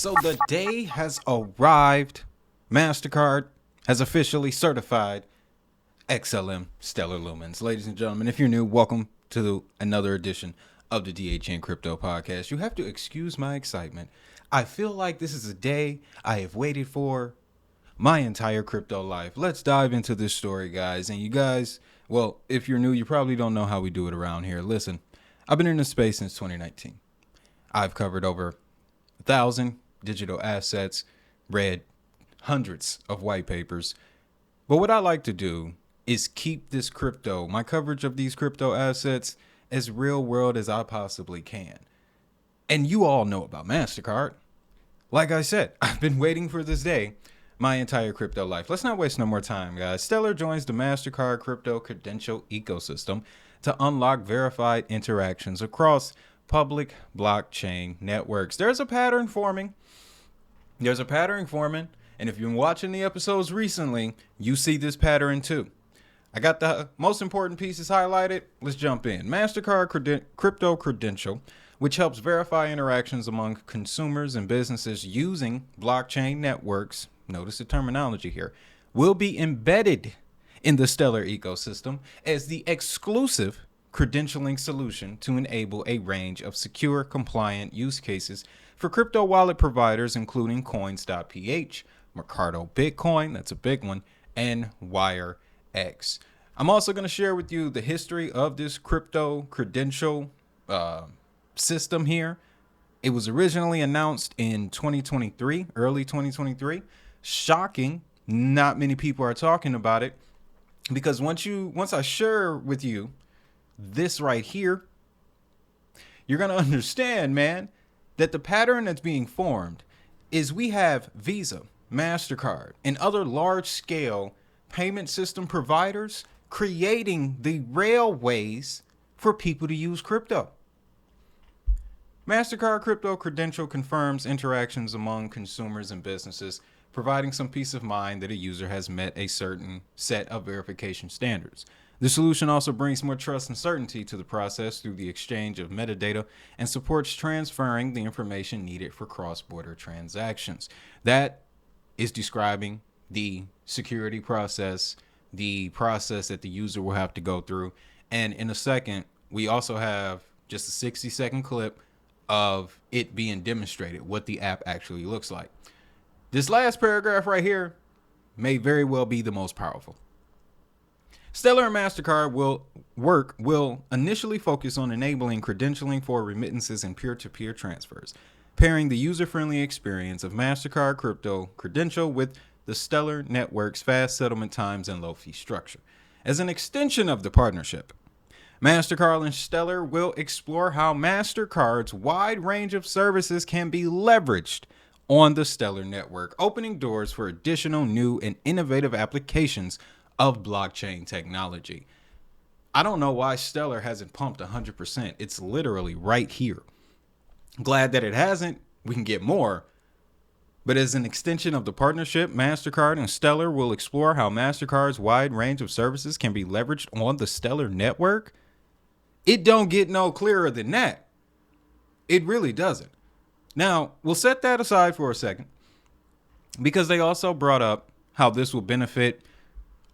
So the day has arrived. Mastercard has officially certified XLM Stellar Lumens. Ladies and gentlemen, if you're new, welcome to another edition of the DHN Crypto Podcast. You have to excuse my excitement. I feel like this is a day I have waited for my entire crypto life. Let's dive into this story, guys. And you guys, well, if you're new, you probably don't know how we do it around here. Listen, I've been in this space since 2019. I've covered over 1,000 digital assets, read hundreds of white papers. But what I like to do is keep this crypto, my coverage of these crypto assets, as real world as I possibly can. And you all know about Mastercard. Like I said, I've been waiting for this day my entire crypto life. Let's not waste no more time, guys. Stellar joins the Mastercard crypto credential ecosystem to unlock verified interactions across public blockchain networks. There's a pattern forming. And if you've been watching the episodes recently, you see this pattern too. I got the most important pieces highlighted. Let's jump in. Mastercard crypto credential, which helps verify interactions among consumers and businesses using blockchain networks. Notice the terminology here. Will be embedded in the Stellar ecosystem as the exclusive credentialing solution to enable a range of secure, compliant use cases for crypto wallet providers, including Coins.ph, Mercado Bitcoin, that's a big one, and WireX. I'm also going to share with you the history of this crypto credential system here. It was originally announced in 2023, early 2023. Shocking. Not many people are talking about it because once I share with you this right here, you're going to understand, man, that the pattern that's being formed is we have Visa, Mastercard, and other large-scale payment system providers creating the railways for people to use crypto. Mastercard crypto credential confirms interactions among consumers and businesses, providing some peace of mind that a user has met a certain set of verification standards. The solution also brings more trust and certainty to the process through the exchange of metadata and supports transferring the information needed for cross-border transactions. That is describing the security process, the process that the user will have to go through. And in a second, we also have just a 60-second clip of it being demonstrated, what the app actually looks like. This last paragraph right here may very well be the most powerful. Stellar and Mastercard will initially focus on enabling credentialing for remittances and peer-to-peer transfers, pairing the user-friendly experience of Mastercard crypto credential with the Stellar network's fast settlement times and low fee structure. As an extension of the partnership, Mastercard and Stellar will explore how Mastercard's wide range of services can be leveraged on the Stellar network, opening doors for additional new and innovative applications of blockchain technology. I don't know why Stellar hasn't pumped 100%. It's literally right here. Glad that it hasn't. We can get more. But as an extension of the partnership, Mastercard and Stellar will explore how Mastercard's wide range of services can be leveraged on the Stellar network. It don't get no clearer than that. It really doesn't. Now, we'll set that aside for a second because they also brought up how this will benefit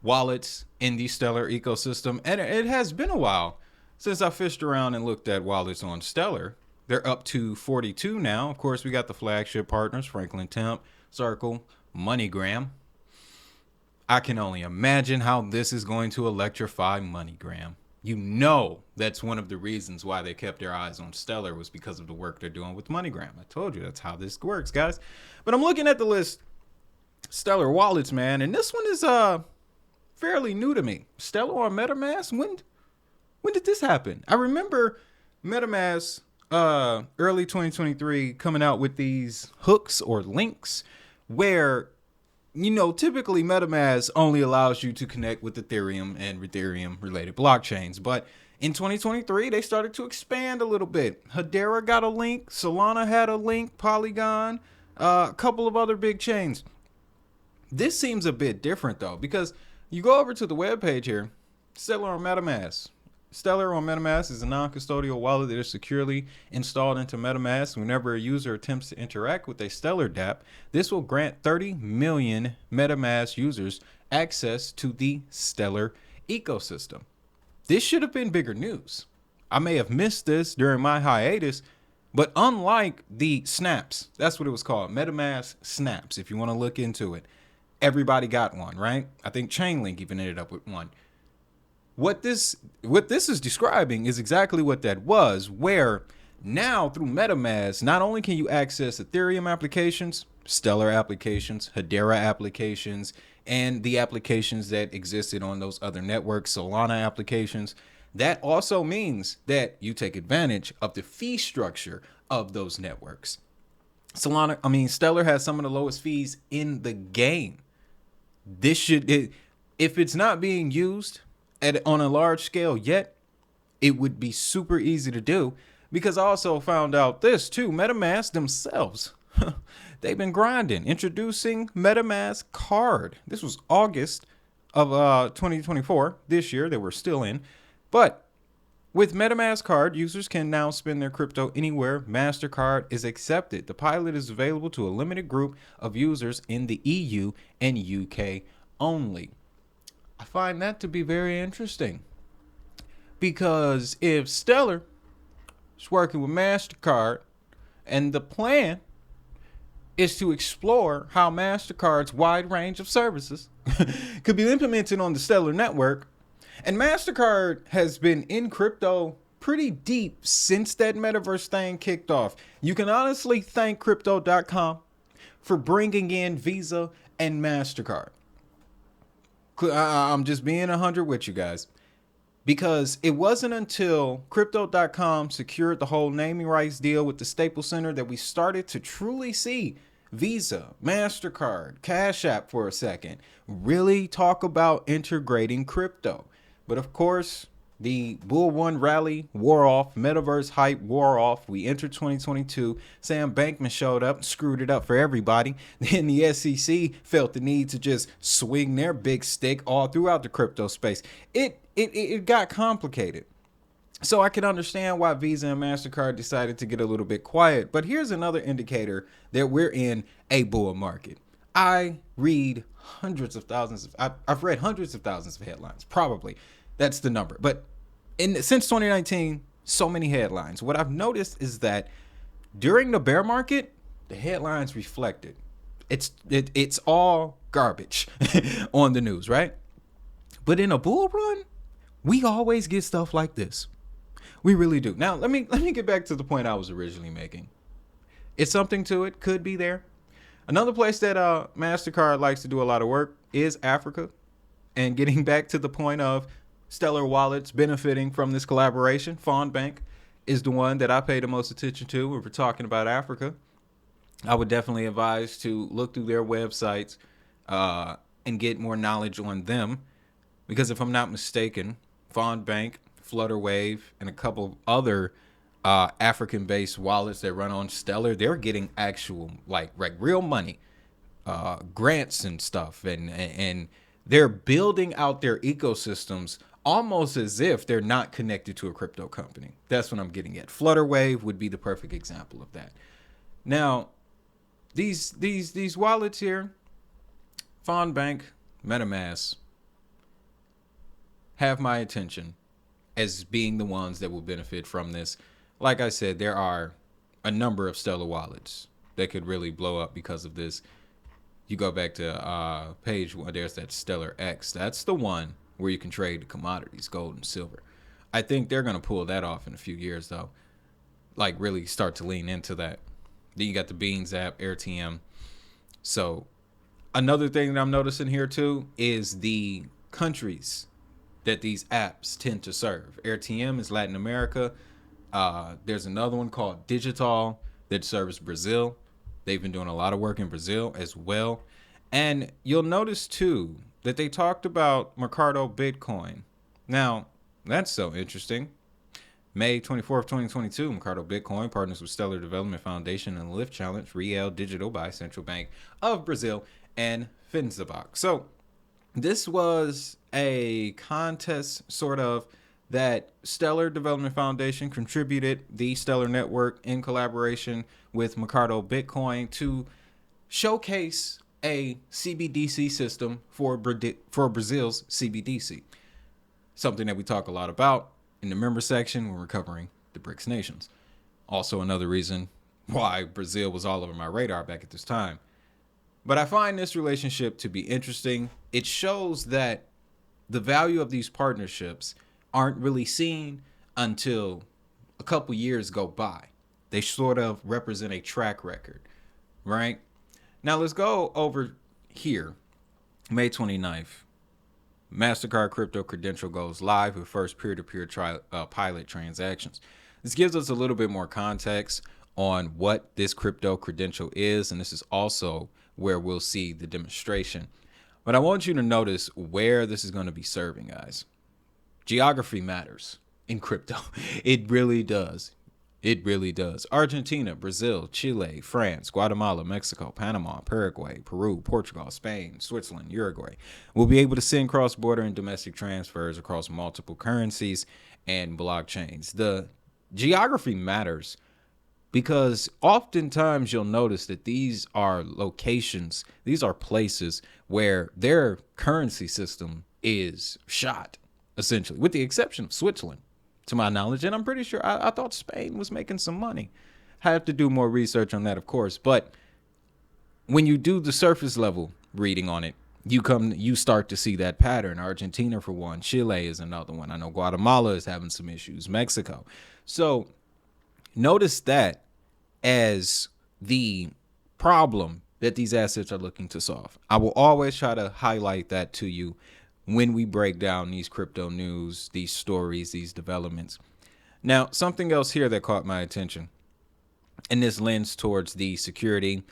wallets in the Stellar ecosystem. And it has been a while since I fished around and looked at wallets on Stellar. They're up to 42 now. Of course, we got the flagship partners, Franklin Temp, Circle, MoneyGram. I can only imagine how this is going to electrify MoneyGram. You know that's one of the reasons why they kept their eyes on Stellar was because of the work they're doing with MoneyGram. I told you that's how this works, guys. But I'm looking at the list, Stellar wallets, man, and this one is fairly new to me. Stellar on Metamask? When did this happen? I remember Metamask early 2023 coming out with these hooks or links where, you know, typically Metamask only allows you to connect with Ethereum and Ethereum related blockchains. But in 2023, they started to expand a little bit. Hedera got a link. Solana had a link. Polygon, a couple of other big chains. This seems a bit different though, because you go over to the webpage here, Stellar on Metamask. Stellar on MetaMask is a non-custodial wallet that is securely installed into MetaMask. Whenever a user attempts to interact with a Stellar dApp, this will grant 30 million MetaMask users access to the Stellar ecosystem. This should have been bigger news. I may have missed this during my hiatus, but unlike the snaps, that's what it was called, MetaMask snaps, if you want to look into it, everybody got one, right? I think Chainlink even ended up with one. What this is describing is exactly what that was, where now through MetaMask, not only can you access Ethereum applications, Stellar applications, Hedera applications, and the applications that existed on those other networks, Solana applications, that also means that you take advantage of the fee structure of those networks. Stellar has some of the lowest fees in the game. If it's not being used on a large scale yet, it would be super easy to do, because I also found out this too. MetaMask themselves, they've been grinding, introducing MetaMask card. This was August of 2024, this year that we're still in. But with MetaMask card, users can now spend their crypto anywhere Mastercard is accepted. The pilot is available to a limited group of users in the EU and UK only. I find that to be very interesting, because if Stellar is working with Mastercard and the plan is to explore how Mastercard's wide range of services could be implemented on the Stellar network, and Mastercard has been in crypto pretty deep since that metaverse thing kicked off. You can honestly thank crypto.com for bringing in Visa and Mastercard. I'm just being 100 with you guys, because it wasn't until crypto.com secured the whole naming rights deal with the Staples Center that we started to truly see Visa, Mastercard, Cash App for a second really talk about integrating crypto. But of course, the Bull One rally wore off, metaverse hype wore off. We entered 2022. Sam Bankman showed up and screwed it up for everybody. Then the SEC felt the need to just swing their big stick all throughout the crypto space. It got complicated. So I can understand why Visa and MasterCard decided to get a little bit quiet. But here's another indicator that we're in a bull market. I read hundreds of thousands I've read hundreds of thousands of headlines, probably. That's the number. But since 2019, so many headlines. What I've noticed is that during the bear market, the headlines reflected. It's all garbage on the news, right? But in a bull run, we always get stuff like this. We really do. Now, let me get back to the point I was originally making. It's something to it, could be there. Another place that MasterCard likes to do a lot of work is Africa. And getting back to the point of Stellar wallets benefiting from this collaboration, Fawn Bank is the one that I pay the most attention to when we're talking about Africa. I would definitely advise to look through their websites and get more knowledge on them, because if I'm not mistaken, Fawn Bank, Flutterwave, and a couple other African-based wallets that run on Stellar, they're getting actual like real money, grants and stuff, and they're building out their ecosystems almost as if they're not connected to a crypto company. That's what I'm getting at. Flutterwave would be the perfect example of that. Now, these wallets here, Fawn Bank, MetaMask, have my attention as being the ones that will benefit from this. Like I said, there are a number of Stellar wallets that could really blow up because of this. You go back to page one, there's that Stellar X. That's the one where you can trade the commodities, gold and silver. I think they're going to pull that off in a few years, though. Like, really start to lean into that. Then you got the Beans app, AirTM. So, another thing that I'm noticing here, too, is the countries that these apps tend to serve. AirTM is Latin America. There's another one called Digital that serves Brazil. They've been doing a lot of work in Brazil as well. And you'll notice, too, that they talked about Mercado Bitcoin. Now, that's so interesting. May 24th, 2022, Mercado Bitcoin partners with Stellar Development Foundation and the Lift Challenge, Real Digital by Central Bank of Brazil and Finzabach. So this was a contest, sort of, that Stellar Development Foundation contributed the Stellar Network in collaboration with Mercado Bitcoin to showcase a CBDC system for Brazil's CBDC. Something that we talk a lot about in the member section when we're covering the BRICS nations. Also another reason why Brazil was all over my radar back at this time. But I find this relationship to be interesting. It shows that the value of these partnerships aren't really seen until a couple years go by. They sort of represent a track record, right? Now let's go over here. May 29th, Mastercard crypto credential goes live with first peer-to-peer pilot transactions. This gives us a little bit more context on what this crypto credential is, and this is also where we'll see the demonstration. But I want you to notice where this is going to be serving, guys. Geography matters in crypto. It really does. It really does. Argentina, Brazil, Chile, France, Guatemala, Mexico, Panama, Paraguay, Peru, Portugal, Spain, Switzerland, Uruguay will be able to send cross-border and domestic transfers across multiple currencies and blockchains. The geography matters because oftentimes you'll notice that these are locations, these are places where their currency system is shot, essentially, with the exception of Switzerland, to my knowledge. And I'm pretty sure I thought Spain was making some money. I have to do more research on that, of course. But when you do the surface level reading on it, you start to see that pattern. Argentina, for one. Chile is another one. I know Guatemala is having some issues. Mexico. So notice that as the problem that these assets are looking to solve. I will always try to highlight that to you when we break down these crypto news, these stories, these developments. Now, something else here that caught my attention, and this lends towards the security,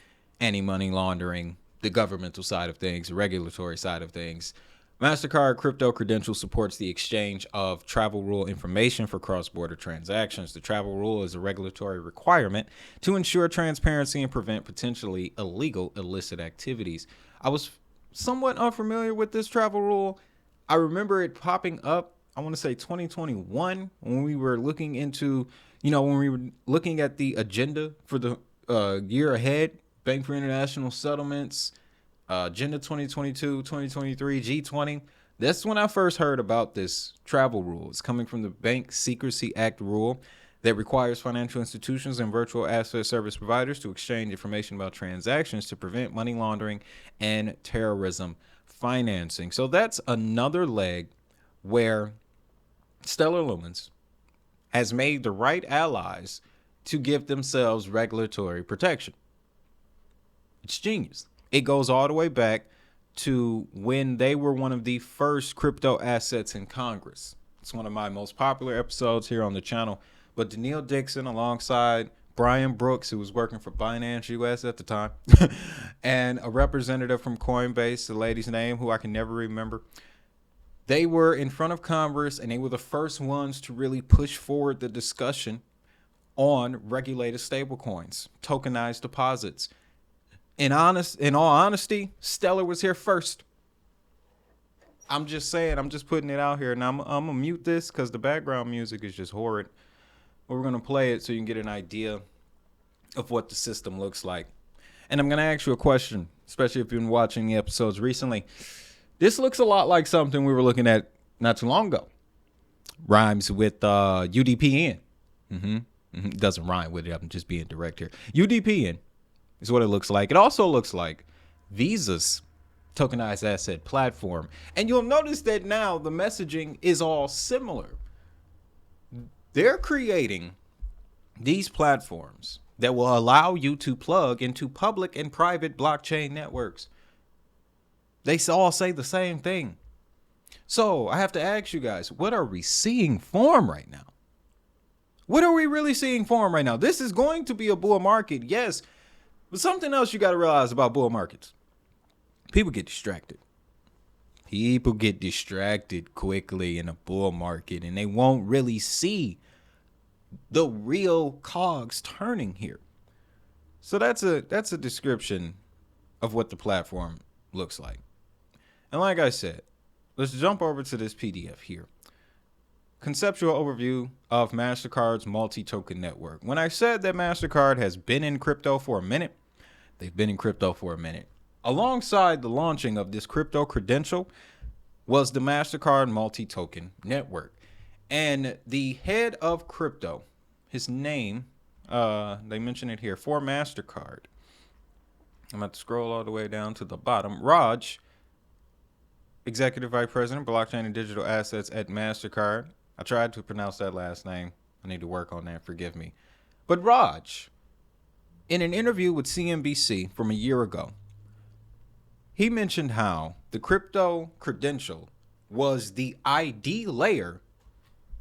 anti-money laundering, the governmental side of things, the regulatory side of things. Mastercard crypto credential supports the exchange of travel rule information for cross-border transactions. The travel rule is a regulatory requirement to ensure transparency and prevent potentially illegal illicit activities. I was somewhat unfamiliar with this travel rule. I remember it popping up, I want to say 2021, when we were looking into, when we were looking at the agenda for the year ahead, Bank for International Settlements, Agenda 2022, 2023, G20. That's when I first heard about this travel rule. It's coming from the Bank Secrecy Act rule that requires financial institutions and virtual asset service providers to exchange information about transactions to prevent money laundering and terrorism financing. So that's another leg where Stellar Lumens has made the right allies to give themselves regulatory protection. It's genius. It goes all the way back to when they were one of the first crypto assets in Congress. It's one of my most popular episodes here on the channel. But Danielle Dixon, alongside Brian Brooks, who was working for Binance US at the time, and a representative from Coinbase, the lady's name, who I can never remember, they were in front of Congress, and they were the first ones to really push forward the discussion on regulated stablecoins, tokenized deposits. In all honesty, Stellar was here first. I'm just saying, I'm just putting it out here. And I'm going to mute this because the background music is just horrid. But we're going to play it so you can get an idea of what the system looks like. And I'm going to ask you a question, especially if you've been watching the episodes recently. This looks a lot like something we were looking at not too long ago. Rhymes with UDPN. Doesn't rhyme with it. I'm just being direct here. UDPN. Is what it looks like. It also looks like Visa's tokenized asset platform. And you'll notice that now the messaging is all similar. They're creating these platforms that will allow you to plug into public and private blockchain networks. They all say the same thing. So I have to ask you guys, what are we seeing form right now? What are we really seeing form right now? This is going to be a bull market, yes. But something else you got to realize about bull markets. People get distracted. People get distracted quickly in a bull market, and they won't really see the real cogs turning here. So that's a description of what the platform looks like. And like I said, let's jump over to this PDF here. conceptual overview of Mastercard's multi-token network. When I said that Mastercard has been in crypto for a minute, they've been in crypto for a minute. Alongside the launching of this crypto credential was the Mastercard multi-token network. And the head of crypto, his name, they mention it here, for Mastercard. I'm going to scroll all the way down to the bottom. Raj, Executive Vice President, Blockchain and Digital Assets at Mastercard. I tried to pronounce that last name. I need to work on that. Forgive me. But Raj, in an interview with CNBC from a year ago, he mentioned how the crypto credential was the ID layer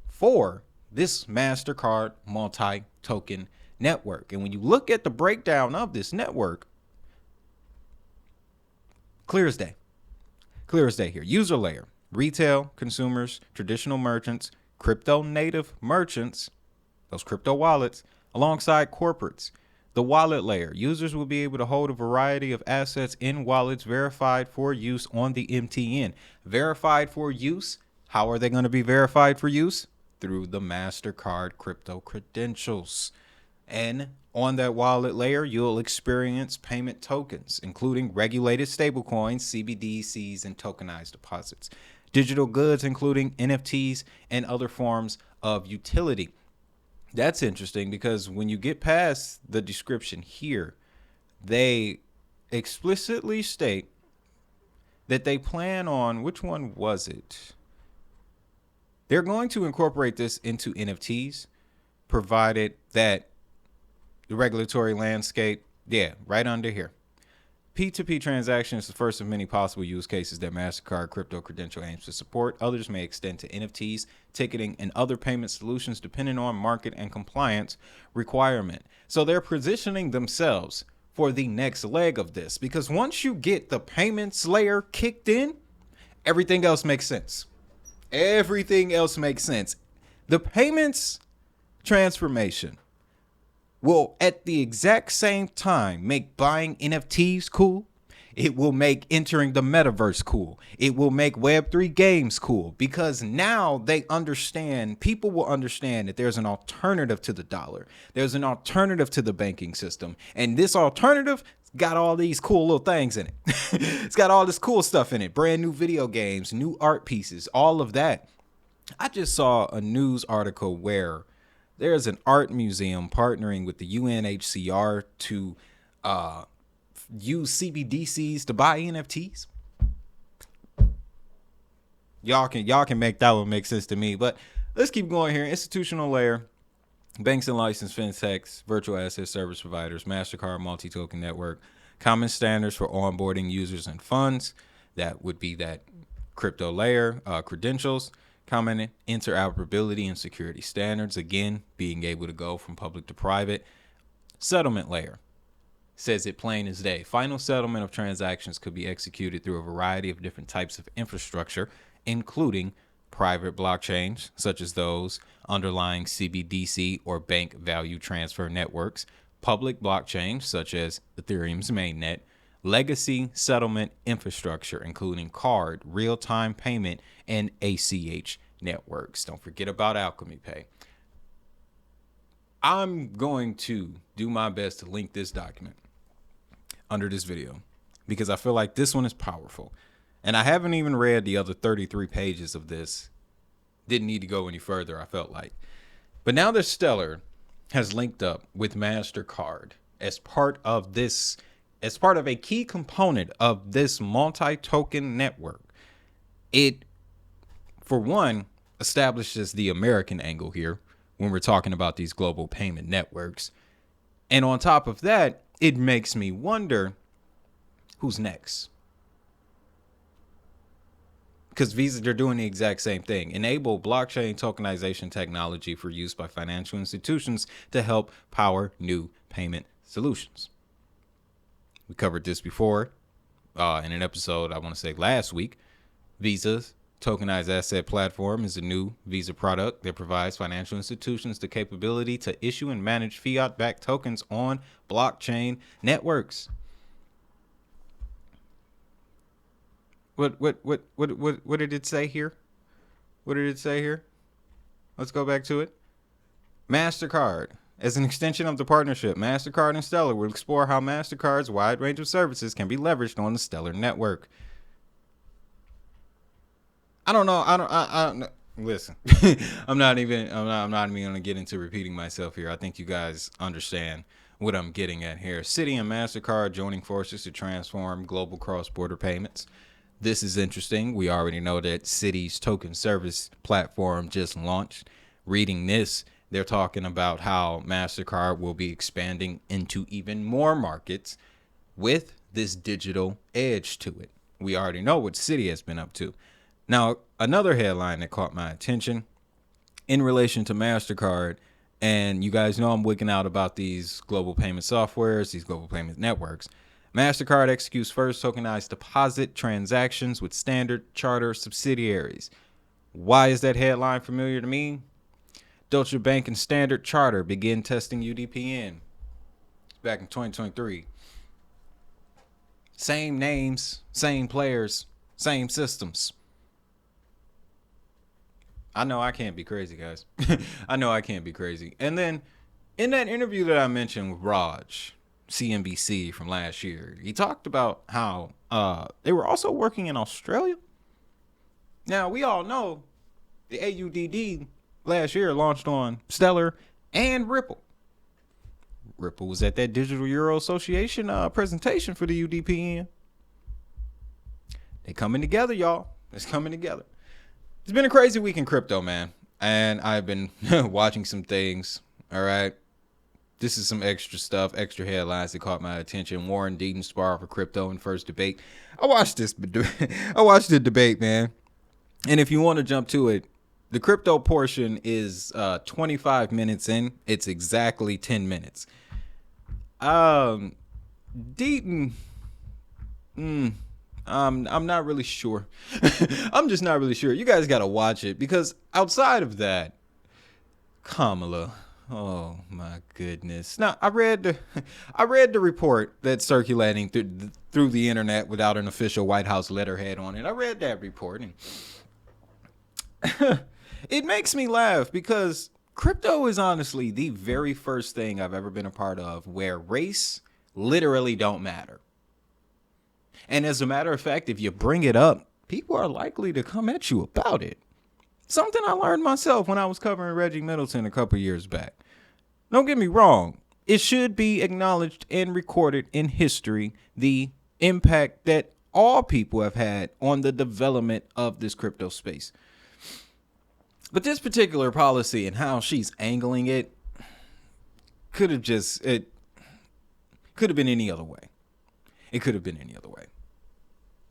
for this Mastercard multi-token network. And when you look at the breakdown of this network, clear as day. Clear as day here. User layer, retail, consumers, traditional merchants, crypto native merchants, those crypto wallets, alongside corporates. The wallet layer, users will be able to hold a variety of assets in wallets verified for use on the MTN. Verified for use, how are they going to be verified for use? Through the Mastercard crypto credentials. And on that wallet layer, you'll experience payment tokens, including regulated stablecoins, CBDCs, and tokenized deposits. Digital goods, including NFTs and other forms of utility. That's interesting because when you get past the description here, they explicitly state that they plan on, which one was it? They're going to incorporate this into NFTs, provided that the regulatory landscape, right under here. P2P transaction is the first of many possible use cases that MasterCard crypto credential aims to support. Others may extend to NFTs, ticketing, and other payment solutions depending on market and compliance requirement. So they're positioning themselves for the next leg of this, because once you get the payments layer kicked in, everything else makes sense. Everything else makes sense. The payments transformation will at the exact same time make buying NFTs cool. It will make entering the metaverse cool. It will make Web3 games cool, because now they understand, people will understand that there's an alternative to the dollar. There's an alternative to the banking system. And this alternative got all these cool little things in it. It's got all this cool stuff in it. Brand new video games, new art pieces, all of that. I just saw a news article where there's an art museum partnering with the UNHCR to use CBDCs to buy NFTs. Y'all can make that one make sense to me. But let's keep going here. Institutional layer, banks and licensed fintechs, virtual asset service providers, Mastercard multi-token network, common standards for onboarding users and funds. That would be that crypto layer, credentials, common interoperability and security standards, again, being able to go from public to private. Settlement layer says it plain as day. Final settlement of transactions could be executed through a variety of different types of infrastructure, including private blockchains, such as those underlying CBDC or bank value transfer networks, public blockchains, such as Ethereum's mainnet, legacy settlement infrastructure, including card, real-time payment, and ACH networks. Don't forget about Alchemy Pay. I'm going to do my best to link this document under this video, because I feel like this one is powerful. And I haven't even read the other 33 pages of this. Didn't need to go any further, I felt like. But now that Stellar has linked up with MasterCard as part of this, as part of a key component of this multi-token network, it, for one, establishes the American angle here when we're talking about these global payment networks. And on top of that, it makes me wonder who's next. Because Visa, they're doing the exact same thing. Enable blockchain tokenization technology for use by financial institutions to help power new payment solutions. We covered this before in an episode, I want to say last week. Visa's tokenized asset platform is a new Visa product that provides financial institutions the capability to issue and manage fiat-backed tokens on blockchain networks. What did it say here? What did it say here? Let's go back to it. Mastercard. As an extension of the partnership, Mastercard and Stellar will explore how Mastercard's wide range of services can be leveraged on the Stellar network. I don't know. I don't listen. I'm not even gonna get into repeating myself here. I think you guys understand what I'm getting at here. Citi and Mastercard joining forces to transform global cross-border payments. This is interesting. We already know that Citi's token service platform just launched. Reading this, they're talking about how Mastercard will be expanding into even more markets with this digital edge to it. We already know what Citi has been up to. Now, another headline that caught my attention in relation to Mastercard, and you guys know I'm wigging out about these global payment softwares, these global payment networks. Mastercard executes first tokenized deposit transactions with Standard Chartered subsidiaries. Why is that headline familiar to me? Deutsche Bank and Standard Chartered begin testing UDPN back in 2023. Same names, same players, same systems. I know I can't be crazy, guys. I know I can't be crazy. And then in that interview that I mentioned with Raj, CNBC from last year, he talked about how they were also working in Australia. Now, we all know the AUDD last year launched on Stellar and Ripple. Ripple was at that Digital Euro Association presentation for the UDPN. They coming together, y'all. It's coming together. It's been a crazy week in crypto, man. And I've been watching some things. All right. This is some extra stuff, extra headlines that caught my attention. Warren Deaton spar for crypto in first debate. I watched the debate, man. And if you want to jump to it, the crypto portion is 25 minutes in. It's exactly 10 minutes. Deaton, I'm not really sure. I'm just not really sure. You guys got to watch it because outside of that, Kamala, oh my goodness. Now, I read the report that's circulating through the internet without an official White House letterhead on it. I read that report and it makes me laugh because crypto is honestly the very first thing I've ever been a part of where race literally don't matter. And as a matter of fact, if you bring it up, people are likely to come at you about it. Something I learned myself when I was covering Reggie Middleton a couple years back. Don't get me wrong. It should be acknowledged and recorded in history the impact that all people have had on the development of this crypto space. But this particular policy and how she's angling it could have been any other way. It could have been any other way.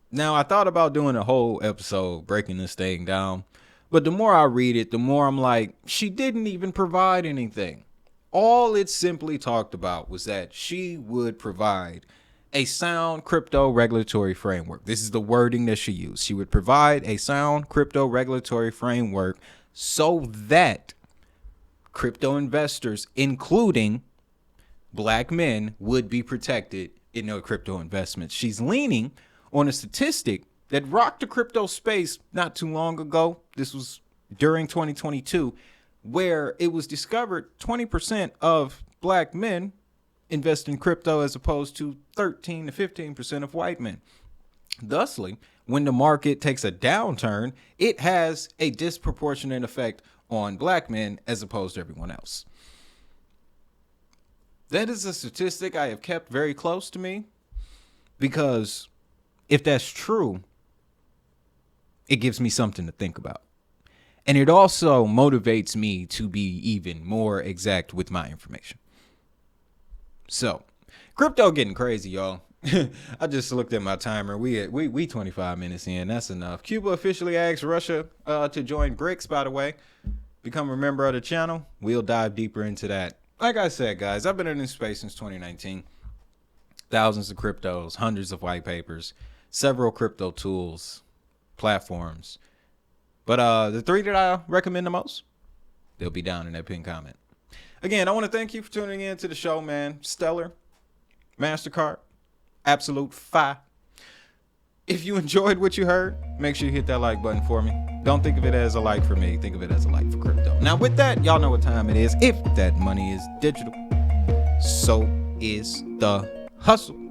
Now, I thought about doing a whole episode breaking this thing down, but the more I read it, the more I'm like, she didn't even provide anything. All it simply talked about was that she would provide a sound crypto regulatory framework. This is the wording that she used. She would provide a sound crypto regulatory framework so that crypto investors, including black men, would be protected in their crypto investments. She's leaning on a statistic that rocked the crypto space not too long ago. This was during 2022, where it was discovered 20% of black men invest in crypto as opposed to 13 to 15% of white men. Thusly, when the market takes a downturn, it has a disproportionate effect on black men as opposed to everyone else. That is a statistic I have kept very close to me because if that's true, it gives me something to think about. And it also motivates me to be even more exact with my information. So, crypto getting crazy, y'all. I just looked at my timer. We 25 minutes in. That's enough. Cuba officially asked Russia to join BRICS, by the way. Become a member of the channel. We'll dive deeper into that. Like I said, guys, I've been in this space since 2019. Thousands of cryptos, hundreds of white papers, several crypto tools, platforms. But the three that I recommend the most, they'll be down in that pinned comment. Again, I want to thank you for tuning in to the show, man. Stellar, Mastercard, absolute fire. If you enjoyed what you heard, make sure you hit that like button for me. Don't think of it as a like for me. Think of it as a like for crypto. Now, with that, y'all know what time it is. If that money is digital, so is the hustle.